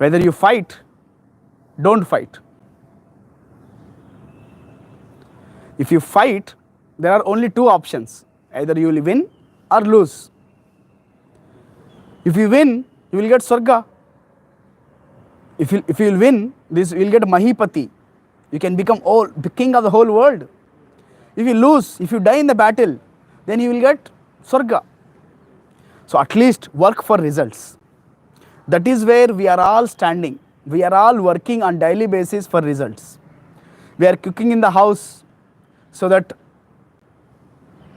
Whether you fight, don't fight. If you fight, there are only two options. Either you will win or lose. If you win, you will get Swarga. If you will win, you will get Mahipati. You can become the king of the whole world. If you lose, if you die in the battle, then you will get Swarga. So at least work for results. That is where we are all standing. We are all working on daily basis for results. We are cooking in the house so that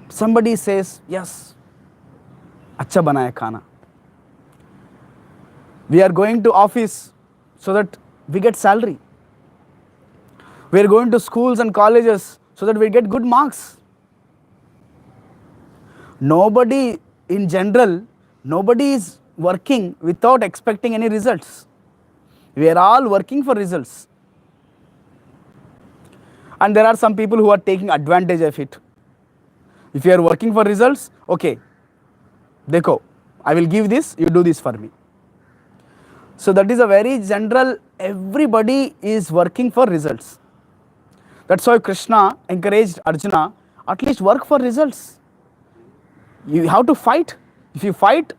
somebody says, yes, acha banaya khana. We are going to office so that we get salary. We are going to schools and colleges so that we get good marks. Nobody, in general, nobody is working without expecting any results. We are all working for results. And there are some people who are taking advantage of it. If you are working for results, okay, dekho, I will give this, you do this for me. So that is a very general, everybody is working for results. That's why Krishna encouraged Arjuna, at least work for results. You have to fight. If you fight,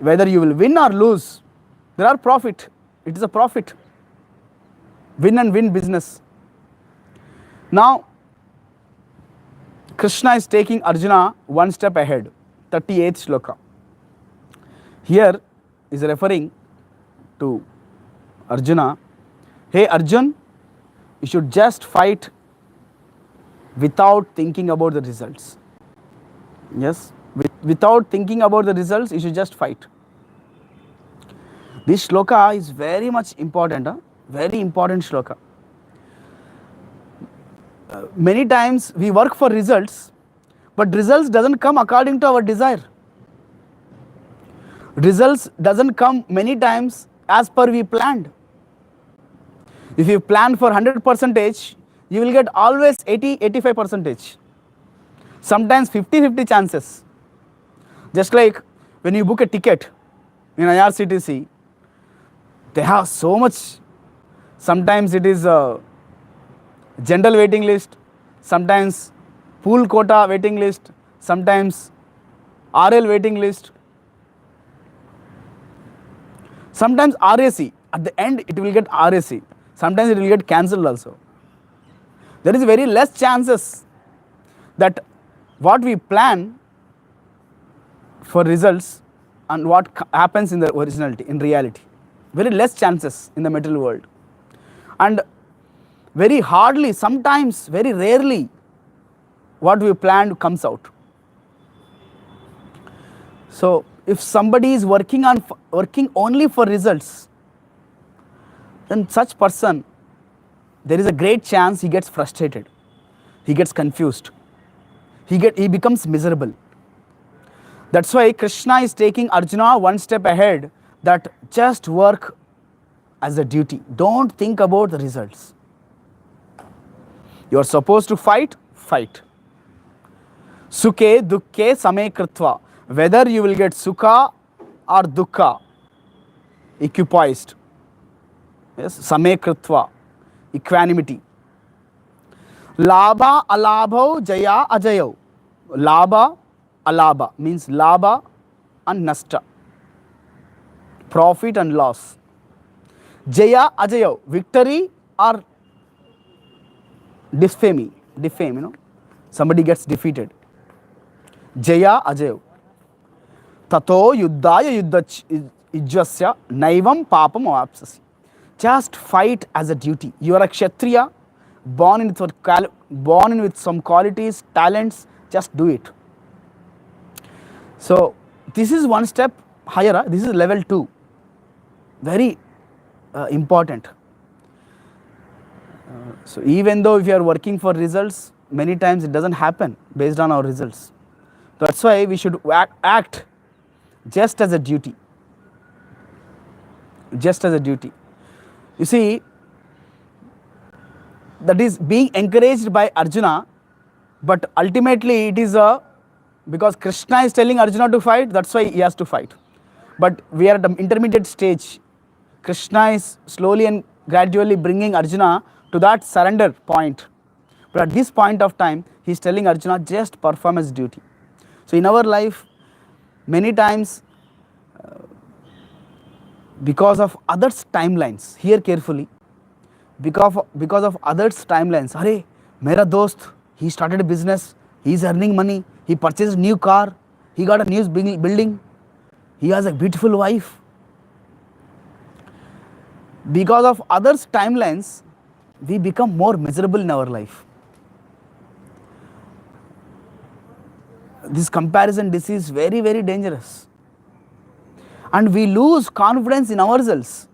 whether you will win or lose, there are profit. It is a profit. Win and win business. Now, Krishna is taking Arjuna one step ahead, 38th shloka. Here is referring to Arjuna. Hey Arjun, you should just fight without thinking about the results. Yes, without thinking about the results, you should just fight. This shloka is very much important, very important shloka. Many times we work for results, but results doesn't come according to our desire. Results doesn't come many times as per we planned. If you plan for 100%, you will get always 80-85%. Sometimes 50-50 chances. Just like when you book a ticket in IRCTC, they have so much. Sometimes it is a general waiting list, sometimes pool quota waiting list, sometimes RL waiting list, sometimes RAC. At the end, it will get RAC. Sometimes it will get cancelled also. There is very less chances that what we plan for results and what happens in the originality, in reality. Very less chances in the material world. And very hardly, sometimes, very rarely, what we planned comes out. So, if somebody is working only for results, then such person, there is a great chance he gets frustrated, he gets confused, he becomes miserable. That's why Krishna is taking Arjuna one step ahead, that just work as a duty. Don't think about the results. You are supposed to fight, fight. Sukhe dukkhe same kritva. Whether you will get sukha or dukkha, equipoised. Yes, same kritva, equanimity. Labha alabho jaya ajayo. Labha alabha means labha and nasta. Profit and loss. Jaya ajayo, victory or defame, somebody gets defeated. Jaya ajayo. Tato yuddhaya ijjasya naivam papam avapsasi. Just fight as a duty. You are a kshatriya, born in with some qualities, talents, just do it. So this is one step higher. This is level 2. Very important. So even though if you are working for results, many times it doesn't happen based on our results. That's why we should act just as a duty. Just as a duty. You see, that is being encouraged by Arjuna, but ultimately it is because Krishna is telling Arjuna to fight, that's why he has to fight. But we are at an intermediate stage. Krishna is slowly and gradually bringing Arjuna to that surrender point. But at this point of time, he is telling Arjuna, just perform his duty. So in our life, many times, because of others' timelines, hear carefully, because of others' timelines, Arey, mera dost, he started a business, he is earning money, he purchased a new car, he got a new building, he has a beautiful wife. Because of others' timelines, we become more miserable in our life. This comparison disease is very, very dangerous. And we lose confidence in ourselves.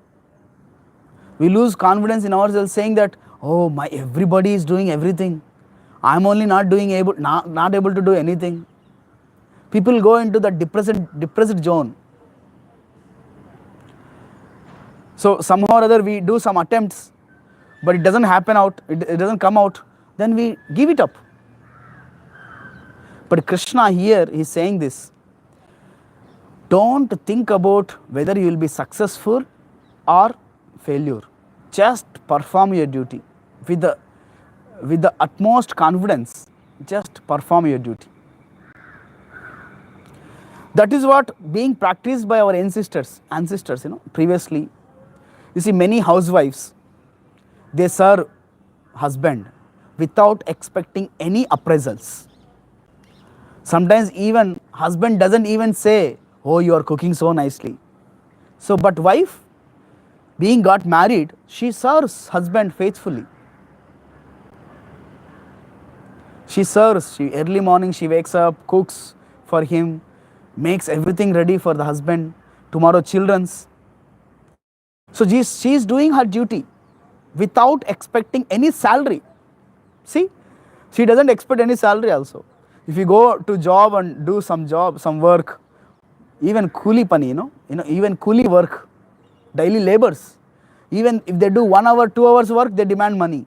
We lose confidence in ourselves, saying that, oh, everybody is doing everything. I'm only not able to do anything. People go into the depressed zone. So somehow or other we do some attempts, but it doesn't happen out, it doesn't come out, then we give it up. But Krishna here is saying this, don't think about whether you will be successful or failure. Just perform your duty with the utmost confidence. Just perform your duty. That is what being practiced by our ancestors, previously. You see, many housewives, they serve husband without expecting any appraisals. Sometimes even husband doesn't even say, oh, you are cooking so nicely. So, but wife, being got married, she serves husband faithfully. She serves, early morning she wakes up, cooks for him, makes everything ready for the husband, tomorrow children's. So she is doing her duty without expecting any salary. See, she doesn't expect any salary also. If you go to job and do some work, even coolie pani, even coolie work, daily labors, even if they do 1 hour, 2 hours work, they demand money.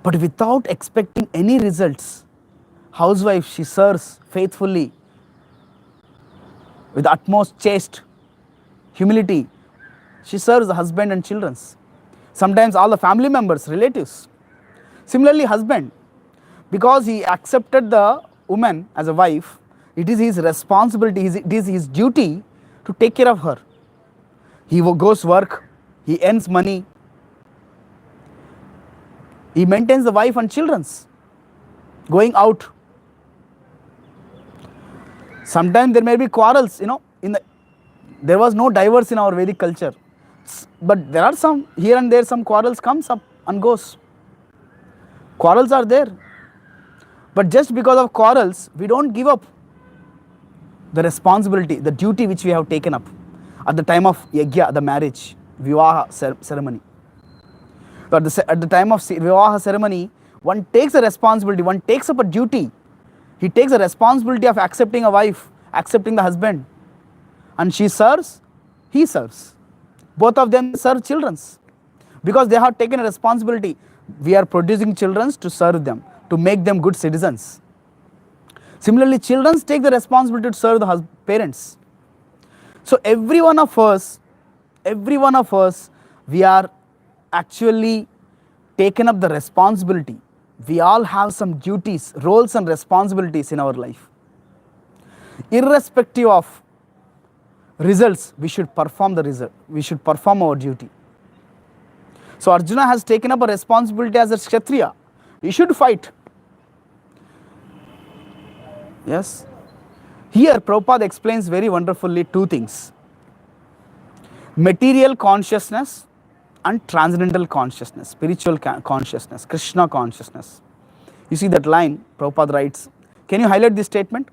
But without expecting any results, housewife, she serves faithfully with utmost chaste humility. She serves the husband and children. Sometimes all the family members, relatives. Similarly, husband, because he accepted the woman as a wife, it is his responsibility, it is his duty to take care of her. He goes work, he earns money, he maintains the wife and children, going out. Sometimes there may be quarrels, there was no divorce in our Vedic culture. But there are some, here and there, some quarrels comes up and goes. Quarrels are there. But just because of quarrels, we don't give up the responsibility, the duty which we have taken up at the time of yajna, the marriage, vivaha ceremony. At the time of vivaha ceremony, one takes a responsibility, one takes up a duty. He takes a responsibility of accepting a wife, accepting the husband. And she serves, he serves. Both of them serve children because they have taken a responsibility. We are producing children to serve them, to make them good citizens. Similarly, children take the responsibility to serve the parents. So every one of us, we are actually taken up the responsibility. We all have some duties, roles and responsibilities in our life. Irrespective of results, we should perform the result. We should perform our duty. So Arjuna has taken up a responsibility as a Kshatriya. He should fight. Yes. Here Prabhupada explains very wonderfully two things. Material consciousness and transcendental consciousness, spiritual consciousness, Krishna consciousness. You see that line Prabhupada writes. Can you highlight this statement?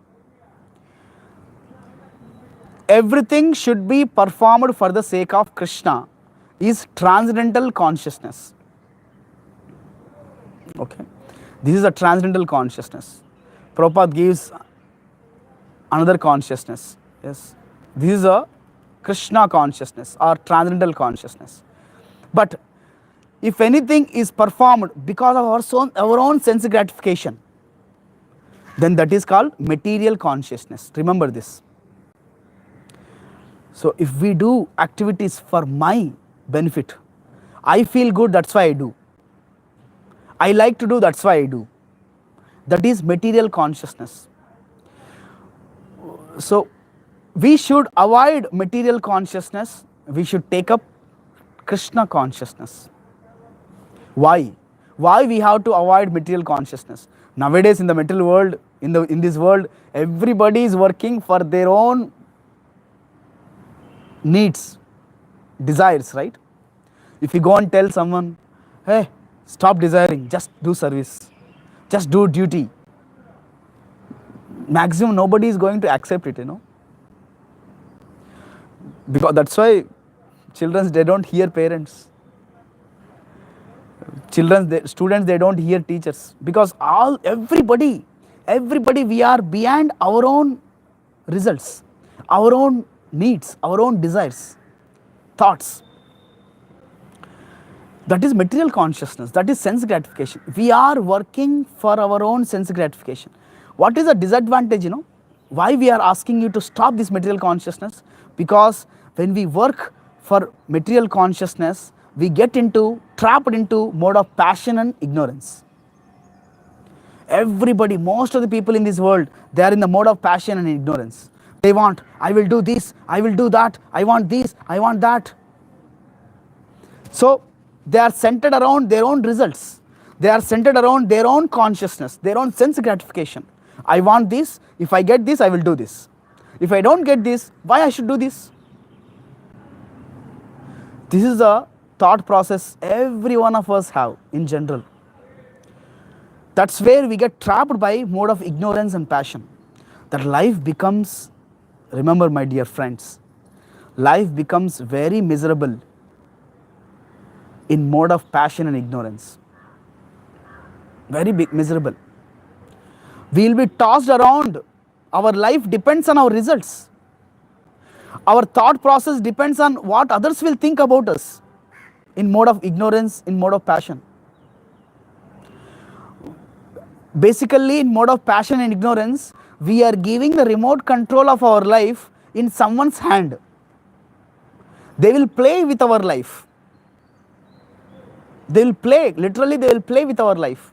Everything should be performed for the sake of Krishna is transcendental consciousness. Okay. This is a transcendental consciousness. Prabhupada gives another consciousness. Yes. This is a Krishna consciousness or transcendental consciousness. But if anything is performed because of our own sense gratification, then that is called material consciousness. Remember this. So if we do activities for my benefit, I feel good, that's why I do. I like to do, that's why I do. That is material consciousness. So we should avoid material consciousness. We should take up Krishna consciousness. Why? Why we have to avoid material consciousness? Nowadays in the material world, in this world, everybody is working for their own needs, desires, right? If you go and tell someone, hey, stop desiring, just do service, just do duty, maximum nobody is going to accept it, because that's why children, they don't hear parents. Students, they don't hear teachers, because everybody we are beyond our own results, our own needs, our own desires, thoughts. That is material consciousness, that is sense gratification. We are working for our own sense gratification. What is the disadvantage, why we are asking you to stop this material consciousness? Because when we work for material consciousness, we get trapped into mode of passion and ignorance. Everybody, most of the people in this world, they are in the mode of passion and ignorance. They want, I will do this, I will do that, I want this, I want that. So they are centered around their own results. They are centered around their own consciousness, their own sense gratification. I want this, if I get this, I will do this. If I don't get this, why I should do this? This is the thought process every one of us have in general. That's where we get trapped by mode of ignorance and passion. That life becomes, remember my dear friends, life becomes very miserable in mode of passion and ignorance. Very big miserable. We will be tossed around. Our life depends on our results. Our thought process depends on what others will think about us. In mode of ignorance, in mode of passion. Basically, in mode of passion and ignorance, we are giving the remote control of our life in someone's hand. They will play with our life. They will play, literally they will play with our life.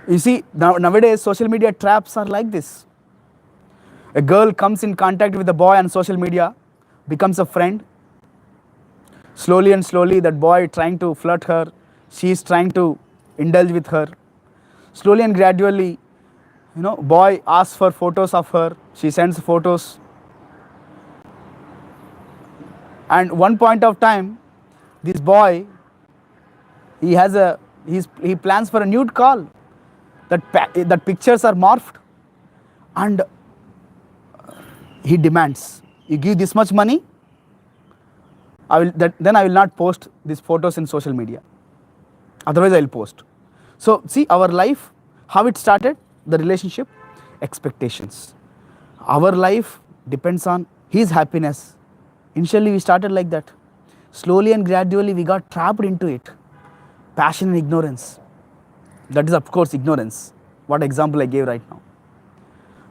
You see, nowadays social media traps are like this. A girl comes in contact with a boy on social media, becomes a friend. Slowly and slowly that boy trying to flirt her, she is trying to indulge with her. Slowly and gradually, boy asks for photos of her, she sends photos. And one point of time, this boy, he plans for a nude call. That pictures are morphed, and he demands, you give this much money, then I will not post these photos in social media. Otherwise I will post. So see our life, how it started, the relationship, expectations. Our life depends on his happiness. Initially we started like that. Slowly and gradually we got trapped into it. Passion and ignorance. That is of course ignorance. What example I gave right now.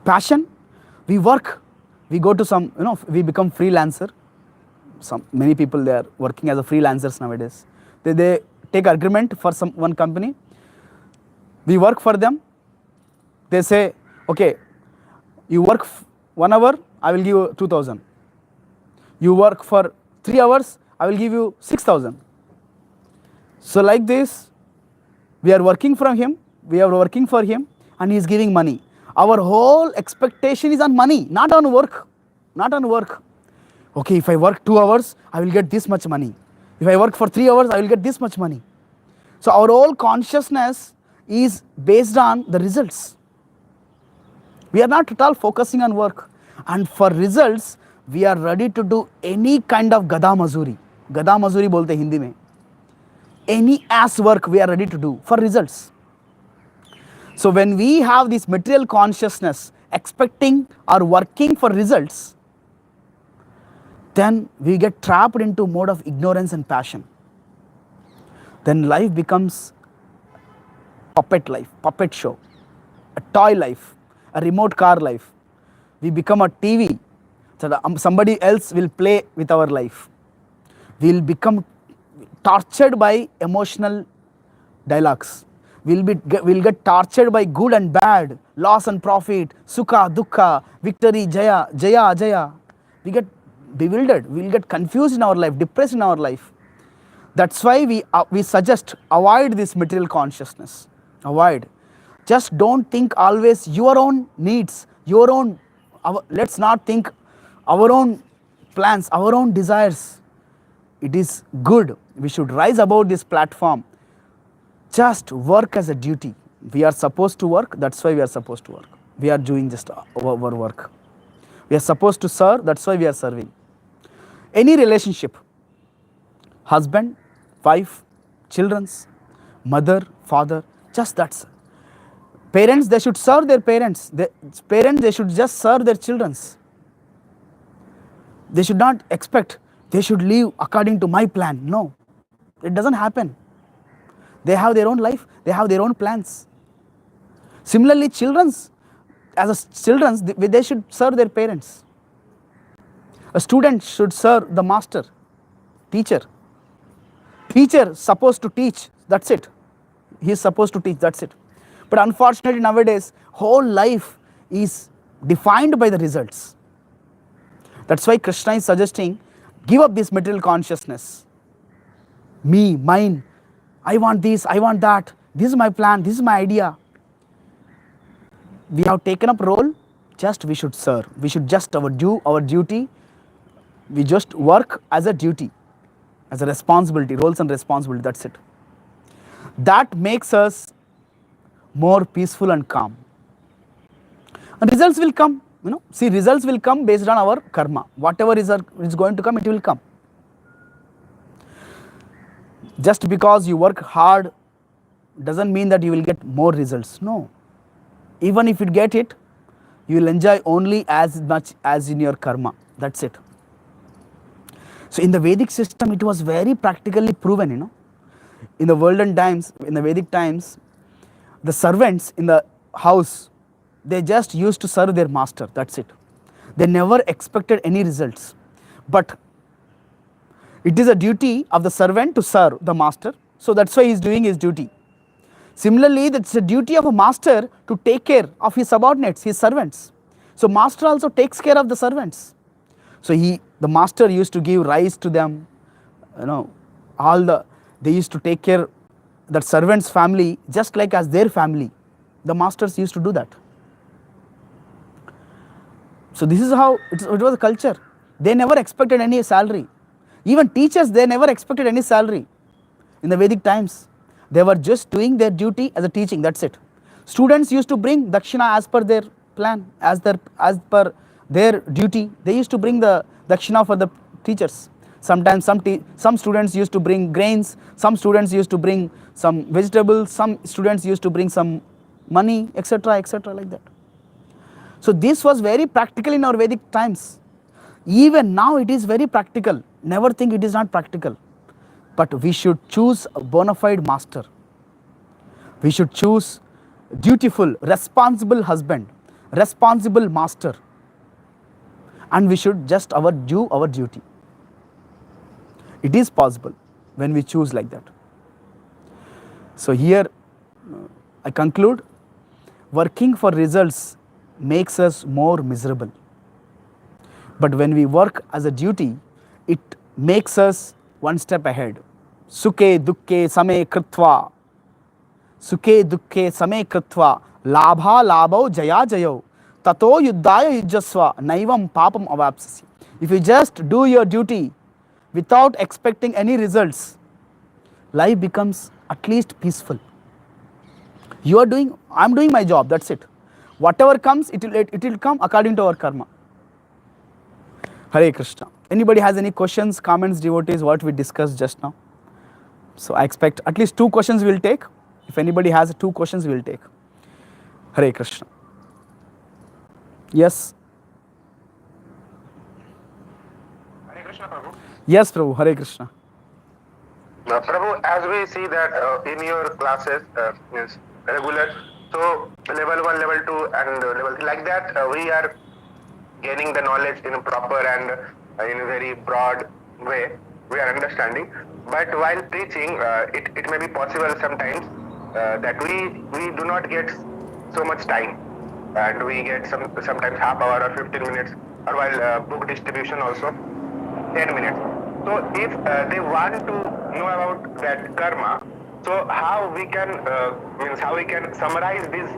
Passion, we work, we go to some, we become freelancer. Many people, they are working as a freelancers nowadays. They take agreement for one company. We work for them. They say, okay, you work 1 hour, I will give you 2,000. You work for 3 hours, I will give you 6,000. So like this, we are working for him, and he is giving money. Our whole expectation is on money, not on work. Okay, if I work 2 hours, I will get this much money. If I work for 3 hours, I will get this much money. So our whole consciousness is based on the results. We are not at all focusing on work. And for results, we are ready to do any kind of gada mazuri. Gada mazuri bolte Hindi mein. Any ass work we are ready to do for results. So when we have this material consciousness, expecting or working for results, then we get trapped into mode of ignorance and passion. Then life becomes puppet life, puppet show, a toy life, a remote car life. We become a TV So somebody else will play with our life. We will become tortured by emotional dialogues. We'll get tortured by good and bad, loss and profit, sukha, dukkha, victory, jaya, jaya, ajaya. We get bewildered. We'll get confused in our life, depressed in our life. That's why we suggest avoid this material consciousness. Avoid. Just don't think always your own needs, your own. Let's not think our own plans, our own desires. It is good. We should rise above this platform. Just work as a duty. We are supposed to work. That's why we are supposed to work. We are doing just our work. We are supposed to serve. That's why we are serving. Any relationship, husband, wife, children's, mother, father, just that's. Parents, they should serve their parents. Parents, they should just serve their children's. They should not expect they should live according to my plan. No, it doesn't happen. They have their own life. They have their own plans. Similarly, children's, they should serve their parents. A student should serve the master, teacher. Teacher supposed to teach. That's it. He is supposed to teach. That's it. But unfortunately nowadays, whole life is defined by the results. That's why Krishna is suggesting, give up this material consciousness. Me, mine, I want this, I want that, this is my plan, this is my idea. We have taken up role, just we should serve. We should just do our duty. We just work as a duty, as a responsibility, roles and responsibility, that's it. That makes us more peaceful and calm. And results will come. See, results will come based on our karma. Whatever is going to come, it will come. Just because you work hard doesn't mean that you will get more results. No. Even if you get it, you will enjoy only as much as in your karma. That's it. So in the Vedic system, it was very practically proven, In the olden times, in the Vedic times, the servants in the house, they just used to serve their master. That's it. They never expected any results. But it is a duty of the servant to serve the master. So that's why he is doing his duty. Similarly, it's a duty of a master to take care of his subordinates, his servants. So master also takes care of the servants. So the master used to give rice to them. They used to take care that servant's family just like as their family. The masters used to do that. So this is how it was a culture. They never expected any salary. Even teachers, they never expected any salary in the Vedic times. They were just doing their duty as a teaching, that's it. Students used to bring dakshina as per their plan, as per their duty. They used to bring the dakshina for the teachers. Sometimes some students used to bring grains, some students used to bring some vegetables, some students used to bring some money, etc., like that. So this was very practical in our Vedic times. Even now it is very practical. Never think it is not practical. But we should choose a bona fide master. We should choose dutiful, responsible husband, responsible master. And we should just do our duty. It is possible when we choose like that. So here I conclude, working for results makes us more miserable. But when we work as a duty, it makes us one step ahead. Sukhe dukkhe same kritva. Sukhe dukkhe same kritva. Labha labho jaya jayo. Tato yuddhaya yujjasva. Naivam papam avapsasi. If you just do your duty without expecting any results, life becomes at least peaceful. I'm doing my job, that's it. Whatever comes, it will come according to our karma. Hare Krishna. Anybody has any questions, comments, devotees, what we discussed just now? So I expect at least 2 questions we'll take. If anybody has 2 questions, we'll take. Hare Krishna. Yes. Hare Krishna, Prabhu. Yes, Prabhu. Hare Krishna. Prabhu, as we see that in your classes, means regular, so level 1, level 2 and level 3, like that we are gaining the knowledge in a proper and in a very broad way, we are understanding. But while preaching, it may be possible sometimes that we do not get so much time, and we get sometimes half hour or 15 minutes, or while book distribution also 10 minutes. So if they want to know about that karma, so how we can means how we can summarize this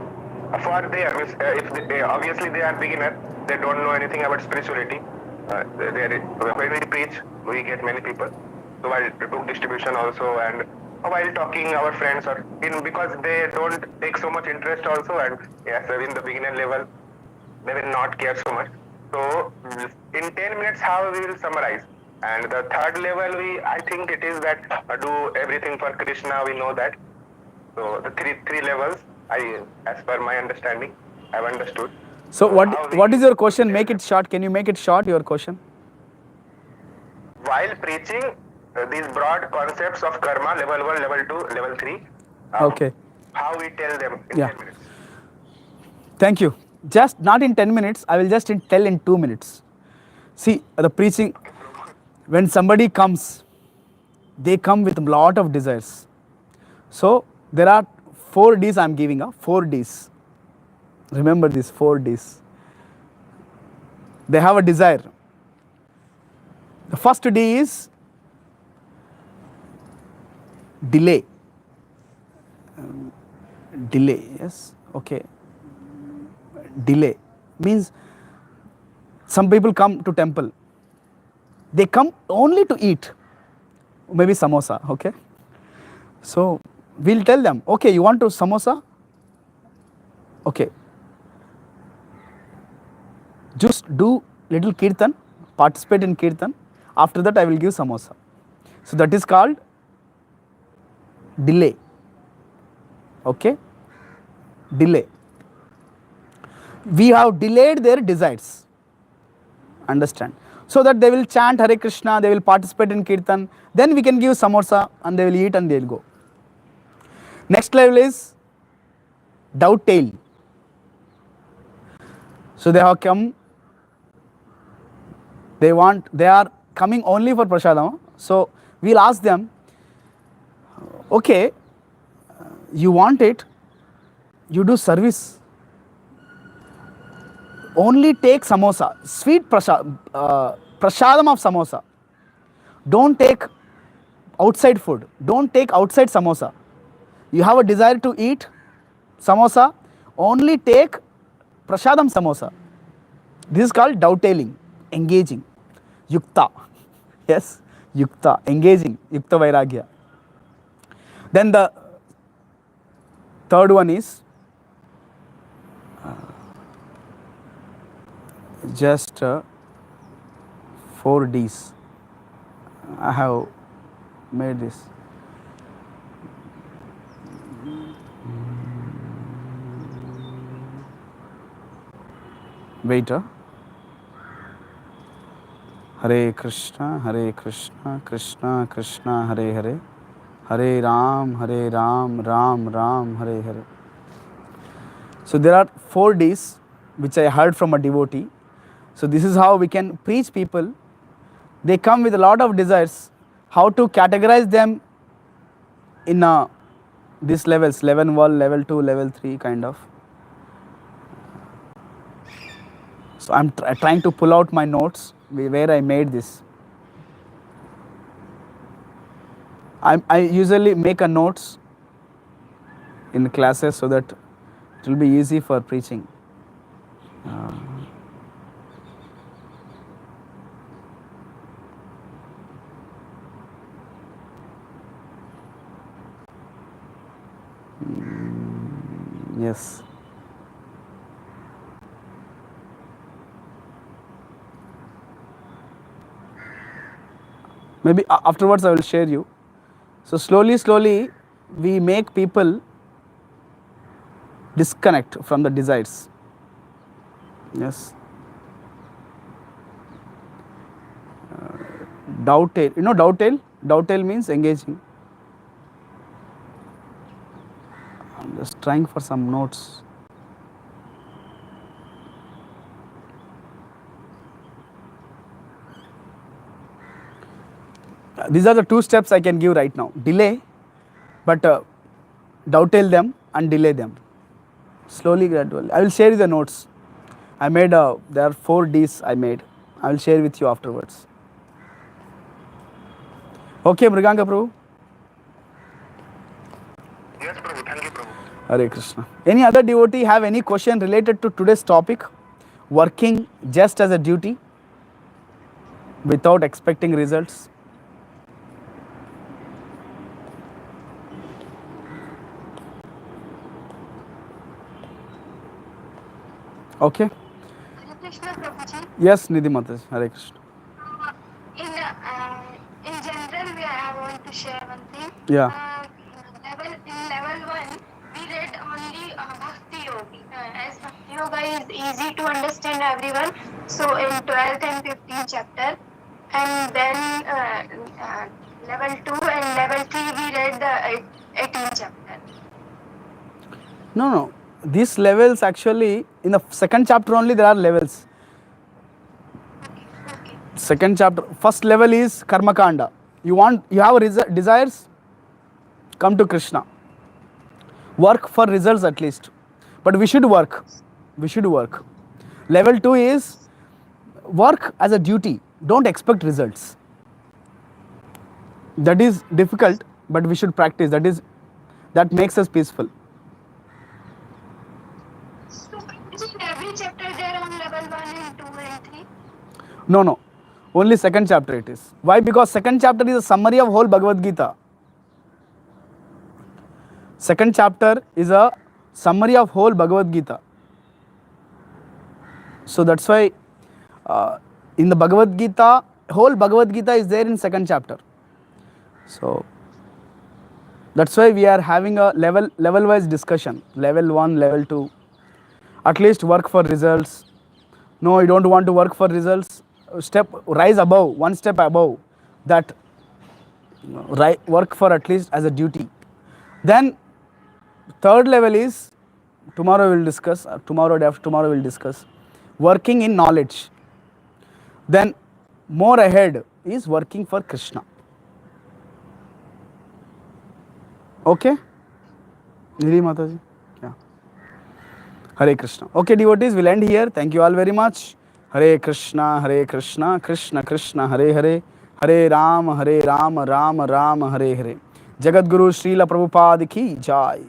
for their means if obviously they are beginner, they don't know anything about spirituality. When we preach, we get many people. So while book distribution also, and while talking our friends, or in because they don't take so much interest also, and yes, in the beginner level they will not care so much. So in 10 minutes, how we will summarize. And the third level, I think it is that do everything for Krishna. We know that. So the three levels, as per my understanding, I've understood. So how what is we- your question? Make it short. Can you make it short, your question? While preaching these broad concepts of karma, level 1, level 2, level 3, Okay. how we tell them in Yeah. 10 minutes. Thank you. Just not in 10 minutes. I will just tell in 2 minutes. See, the preaching, when somebody comes, they come with a lot of desires. So there are 4 Ds I'm giving, 4 Ds. Remember these 4 Ds. They have a desire. The first D is delay. Delay, yes, okay. Delay means some people come to temple. They come only to eat, maybe samosa, okay. So we'll tell them, okay, you want to samosa? Okay. Just do little kirtan, participate in kirtan. After that, I will give samosa. So that is called delay. Okay? Delay. We have delayed their desires. Understand? So that they will chant Hare Krishna, they will participate in kirtan. Then we can give samosa and they will eat and they will go. Next level is dovetail. So they have come. They are coming only for prasadam. So we'll ask them, okay, you want it, you do service. Only take samosa, sweet prasadam of samosa. Don't take outside food. Don't take outside samosa. You have a desire to eat samosa, only take prasadam samosa. This is called dovetailing, engaging. Yukta. Yes, yukta, engaging, yukta vairagya. Then the third one is just 4 Ds. I have made this. Wait. Hare Krishna, Krishna Krishna, Hare Hare. Hare Ram, Ram Ram, Hare Hare. So there are 4 Ds which I heard from a devotee. So this is how we can preach people. They come with a lot of desires. How to categorize them in these levels, level 1, level 2, level 3 kind of. So I'm trying to pull out my notes where I made this. I usually make a notes in the classes so that it will be easy for preaching. Yes. Maybe afterwards I will share you. So slowly we make people disconnect from the desires. Yes. Dovetail. You know dovetail? Dovetail means engaging. I'm just trying for some notes. These are the two steps I can give right now. Delay, but dovetail them and delay them. Slowly, gradually. I will share you the notes. I made, there are 4 Ds I made. I will share with you afterwards. Okay, Mriganga Prabhu? Yes, Prabhu. Thank you, Prabhu. Hare Krishna. Any other devotee have any question related to today's topic? Working just as a duty without expecting results? Okay. Hare Krishna, Prabhuji. Yes, Nidhi Mataji. Hare Krishna. In general, I want to share one thing. Yeah. In level 1, we read only Bhakti Yoga. As Bhakti Yoga is easy to understand everyone, so in 12th and 15th chapter, and then level 2 and level 3 we read the 18th chapter. No. These levels actually, in the second chapter only there are levels. Okay. Second chapter, first level is Karma Kanda. You have desires? Come to Krishna. Work for results at least. But we should work. Level 2 is work as a duty. Don't expect results. That is difficult, but we should practice. That makes us peaceful. So, in every chapter there on level 1 and 2 and 3? No. Only second chapter it is. Why? Because second chapter is a summary of whole Bhagavad Gita. Second chapter is a summary of whole Bhagavad Gita. So that's why in the Bhagavad Gita, whole Bhagavad Gita is there in second chapter. So that's why we are having a level-wise discussion. Level 1, level 2. At least work for results. No, you don't want to work for results. Rise above, one step above that. Work for at least as a duty. Then third level is, tomorrow we will discuss, tomorrow day after tomorrow we will discuss, working in knowledge. Then more ahead is working for Krishna. Okay? Nidhi Mataji? Yeah. Hare Krishna. Okay, devotees, we'll end here. Thank you all very much. Hare Krishna, Krishna Krishna, Hare Hare, Hare Ram, Ram Ram, Hare Hare. Jagadguru Srila Prabhupada ki jai.